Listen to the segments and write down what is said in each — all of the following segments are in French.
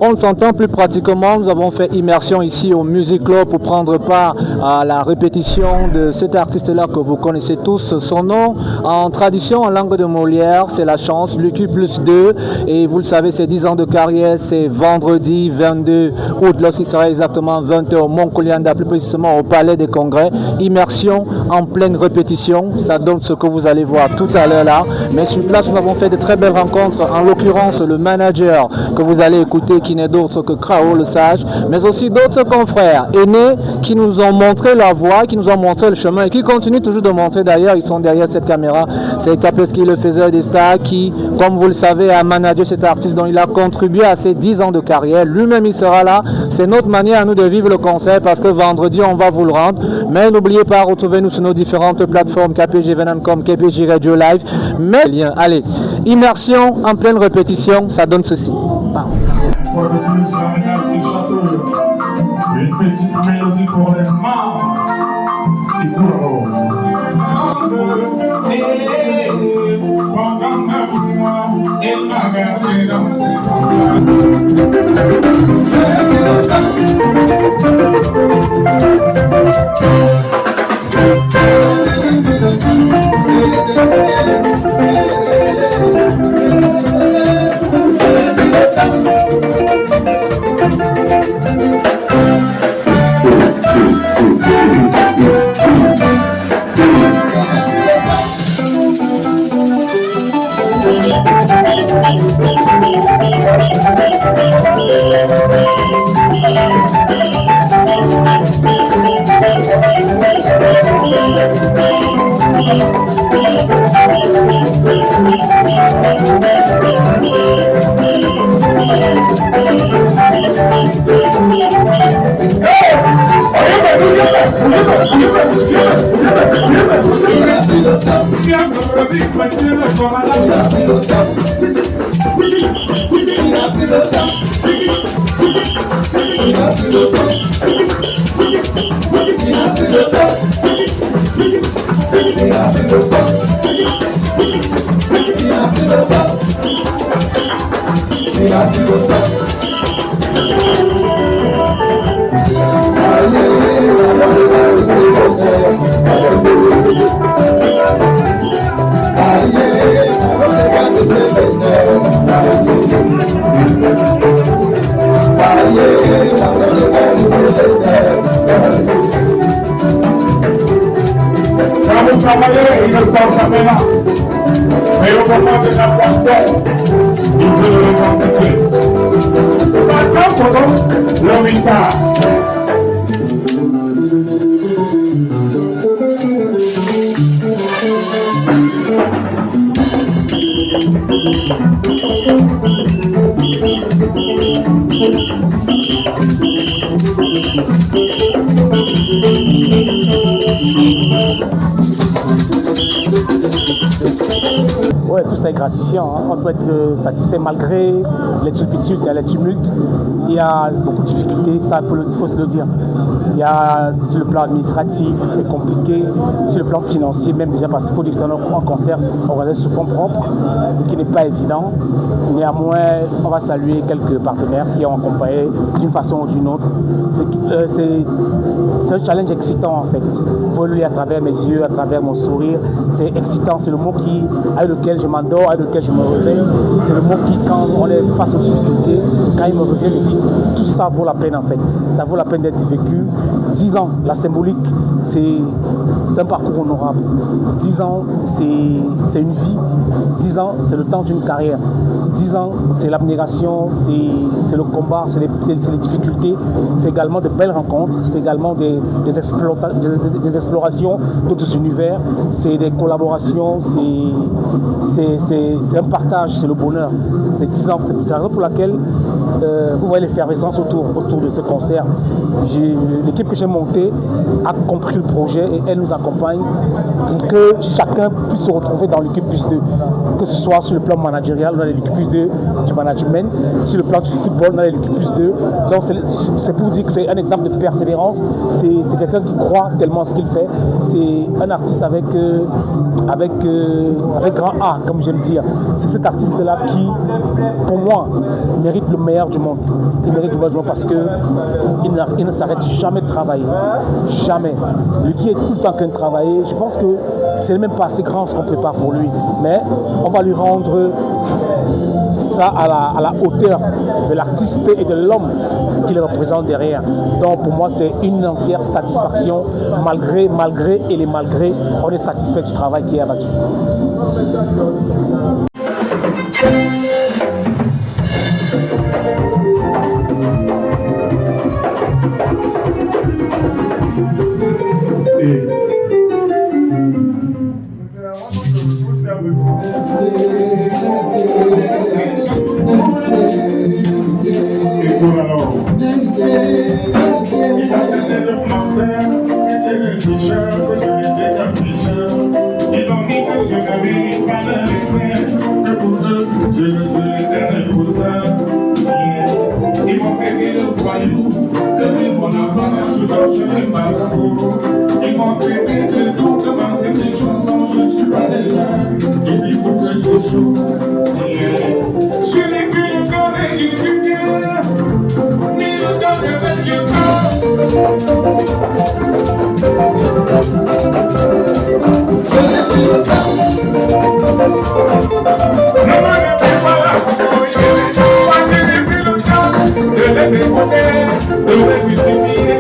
On s'entend plus pratiquement. Nous avons fait immersion ici au Music Club pour prendre part à la répétition de cet artiste-là que vous connaissez tous. Son nom, en tradition, en langue de Molière, c'est La Chance, Lucu plus 2. Et vous le savez, c'est 10 ans de carrière. C'est vendredi 22 août, lorsqu'il sera exactement 20h au Mont-Kolianda, plus précisément au Palais des Congrès. Immersion en pleine répétition. Ça donne ce que vous allez voir tout à l'heure là. Mais sur place, nous avons fait de très belles rencontres. En l'occurrence, le manager que vous allez écouter, qui n'est d'autre que Krao le Sage, mais aussi d'autres confrères aînés qui nous ont montré la voie, qui nous ont montré le chemin et qui continuent toujours de montrer. D'ailleurs, ils sont derrière cette caméra. C'est Kapeski, le faiseur des stars, qui, comme vous le savez, a managé cet artiste dont il a contribué à ses 10 ans de carrière. Lui-même, il sera là. C'est notre manière à nous de vivre le concert parce que vendredi, on va vous le rendre. Mais n'oubliez pas, retrouvez-nous sur nos différentes plateformes KPG Venancom, KPG Radio Live. Mais, allez, immersion en pleine répétition, ça donne ceci. Pour de plus, une petite mélodie pour les mains. Pendant 9 mois, elle m'a gardé dans ses travailler, il ne sort jamais là. Mais au moment de la poisson, il veut le revendiquer. Maintenant, pendant le retard. Ouais, tout ça est gratifiant. Hein. On peut être satisfait malgré les turpitudes, les tumultes. Il y a beaucoup de difficultés, ça il faut se le dire. Il y a sur le plan administratif, c'est compliqué. Sur le plan financier, même déjà parce qu'il faut dire que c'est un concert organisé sous fonds propres, ce qui n'est pas évident. Néanmoins, on va saluer quelques partenaires qui ont accompagné d'une façon ou d'une autre. C'est un challenge excitant en fait. Vous le lire à travers mes yeux, à travers mon sourire. C'est excitant, c'est le mot avec lequel je m'endors, avec lequel je me réveille. C'est le mot qui, quand on est face aux difficultés, quand il me revient, je dis tout ça vaut la peine en fait. Ça vaut la peine d'être vécu. 10 ans, la symbolique, c'est un parcours honorable. 10 ans, c'est une vie. 10 ans, c'est le temps d'une carrière. 10 ans, c'est l'abnégation, c'est le combat, c'est les difficultés. C'est également de belles rencontres, c'est également des explorations d'autres univers, c'est des collaborations, c'est un partage, c'est le bonheur. C'est 10 ans, c'est la raison pour laquelle vous voyez l'effervescence autour de ce concert. L'équipe que j'ai montée a compris le projet et elle nous accompagne pour que chacun puisse se retrouver dans l'équipe plus 2, que ce soit sur le plan managérial, dans l'équipe plus 2 du management, sur le plan du football, dans l'équipe plus 2. Donc c'est pour vous dire que c'est un exemple de persévérance, c'est quelqu'un qui croit tellement ce qu'il fait, c'est un artiste avec grand A, comme j'aime dire, c'est cet artiste-là qui, pour moi, mérite le meilleur du monde. Il mérite le meilleur du monde parce qu'il ne s'arrête jamais de travailler. Jamais. Lui qui est tout le temps en train de travailler, je pense que c'est même pas assez grand ce qu'on prépare pour lui. Mais on va lui rendre ça à la hauteur de l'artiste et de l'homme qu'il représente derrière. Donc pour moi, c'est une entière satisfaction. Malgré et les malgrés, on est satisfait du travail qui est abattu. Ils m'ont traité de tout, demandé des chansons, je suis pas là. Et puis pour que je joue, je n'ai plus le corps et du futur, ni le temps de résultat. Je n'ai plus le temps. Ne me répète pas là, moi je n'ai plus le temps de les écouter, de les justifier.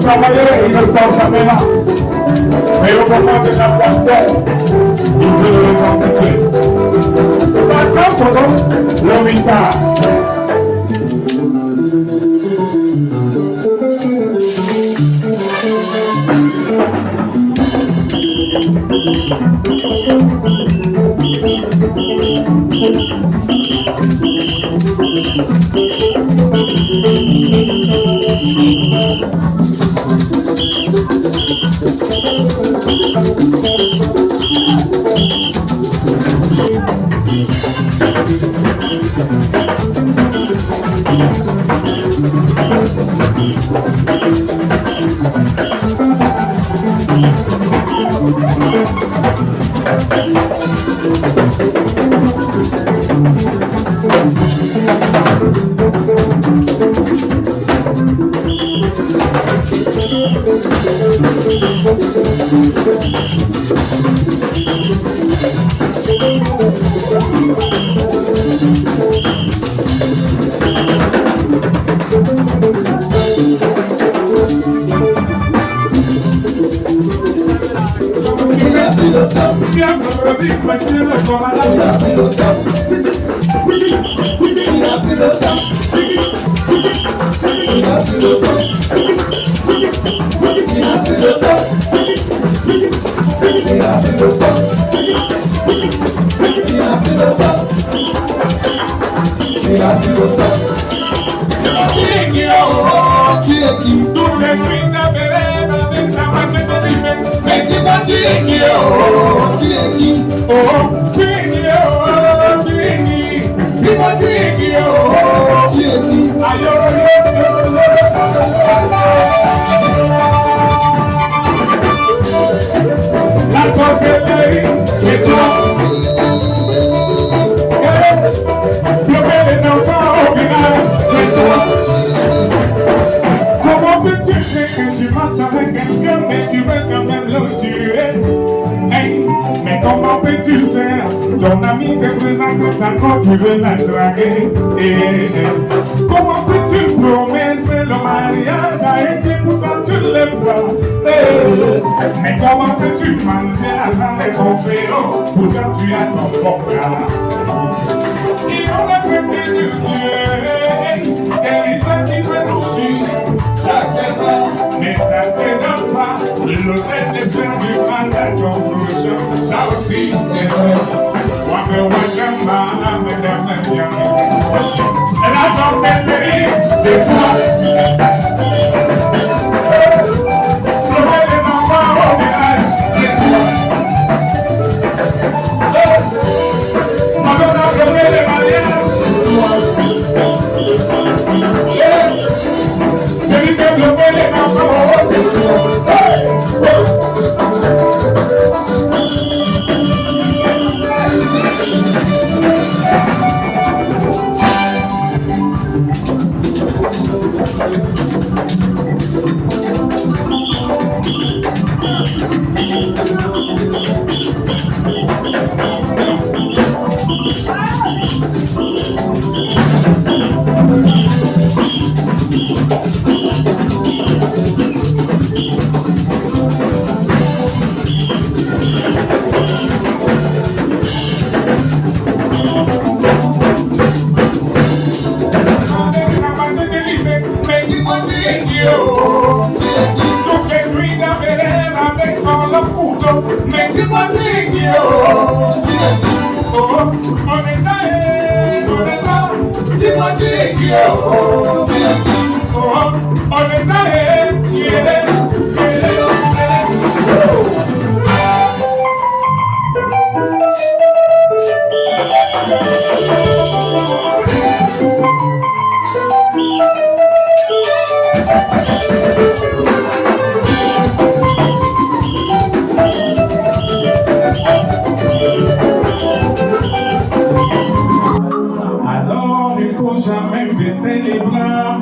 Travailler, ils ne sont jamais là. Mais au moment de la poisson, ils veulent les rencontrer. Maintenant, pendant le mitard. Tu es qui? Toutes les nuits d'Abélène avec ta moitié de l'hiver. Mais dis-moi, tu es qui? Tu es qui? Tu es qui? Tu es qui? Dis-moi, tu es qui? Tu es qui? Aïe, la sorcellerie, c'est toi. Pleurer les enfants au village, c'est toi. Comment peux-tu dire que tu marches avec quelqu'un, mais tu veux quand même le tuer? Hey, mais comment peux-tu faire? Ton ami te présente ça quand tu veux la draguer. Comment peux-tu promettre le mariage à elle qui pourtant tu ne l'aimes pas? Mais comment peux-tu manger avant les conférences pourtant tu as ton programme? Ils ont la traité de Dieu, c'est lui ça qui fait nous juger. Ça c'est vrai, mais ça ne te donne pas l'hôtel de faire du mal à ton prochain. Ça aussi c'est vrai. Et la sorcellerie, c'est toi. Sauver les enfants au village, c'est toi. Madonna a sauvé les mariages, c'est toi. Celui qui a sauvé les enfants, c'est toi. Mais dis-moi, tu es qui? On est là, dis-moi, tu es qui? On est là, alors il faut jamais baisser les bras.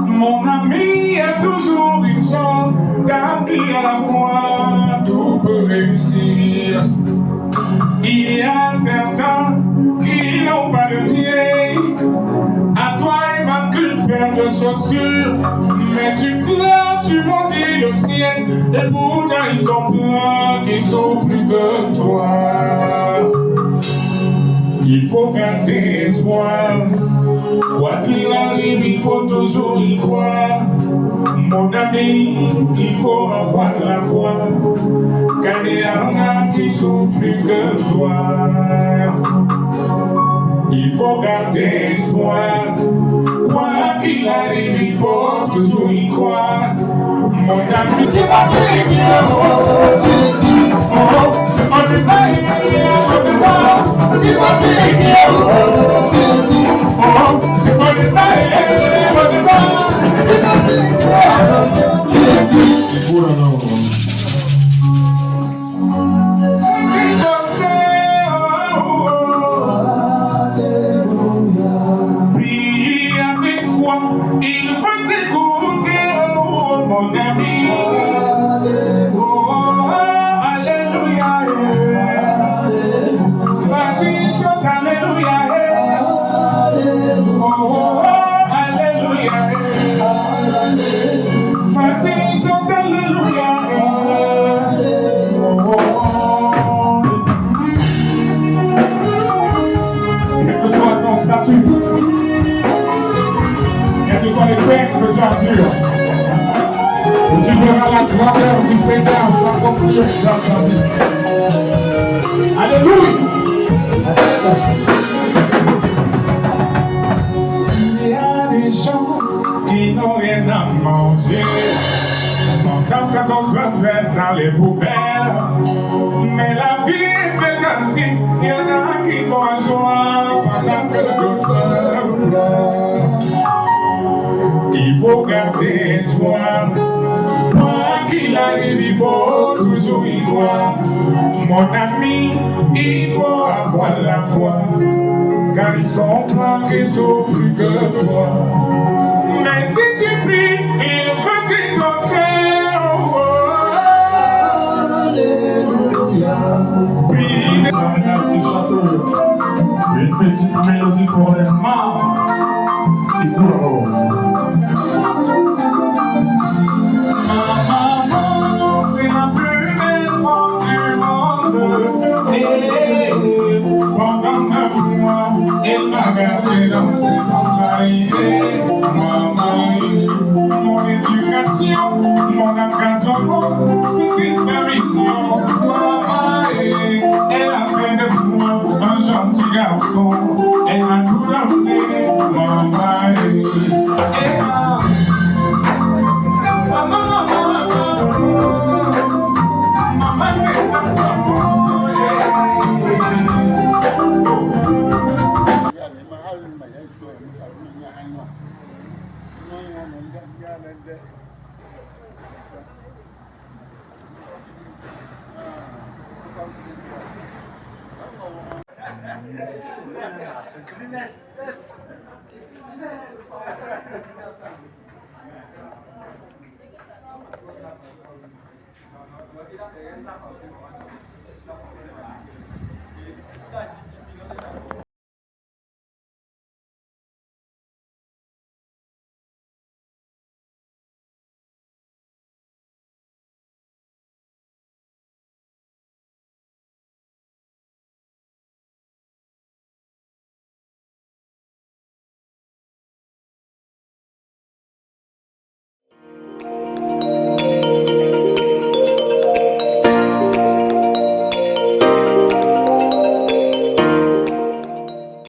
Mon ami, il y a toujours une chance, car qui à la fois tout peut réussir. Il y a certains qui n'ont pas de pied. À toi, il manque une paire de chaussures. Mais tu pleures, tu maudis le ciel. Et pourtant, ils sont pleins qui sont plus que toi. Il faut garder espoir. Quoi qu'il arrive, il faut toujours y croire. Mon ami, il faut avoir la foi. Car il y en a qui sont plus que toi. Il faut garder espoir. Quoi qu'il arrive, il faut toujours y croire. Mon ami, c'est pas fait qui on ne peut pas y aller, on ne peut pas. C'est pas fait qui on ne peut pas y aller, on ne peut pas. Il veut t'écouter, oh mon ami. Oh, alléluia. Vas-y, chante alléluia. Oh, alléluia. Vas-y, chante alléluia. Quel que soit ton statut, quelles que soient les peines que tu endures, tu verras la grandeur du Seigneur s'accomplir dans ta vie. Alléluia. quand on traverse dans les poubelles. Mais la vie est faite ainsi, il y en a qui sont en joie pendant que d'autres pleurent. Il faut garder espoir, quoi qu'il arrive, il faut toujours y croire. Mon ami, il faut avoir la foi, car ils sont pas qu'ils sont plus que toi. Mais si tu pries, il faut qu'ils en servent. Alléluia. Prie de château, une petite mélodie pour les morts. Maman, c'est la plus belle femme du monde. Et pendant 9 mois, elle m'a gardé dans ses entrailles. Maman, mon éducation, mon encadrement, c'était sa mission. Maman, elle a fait de moi un gentil garçon. Elle m'a tout amené, maman.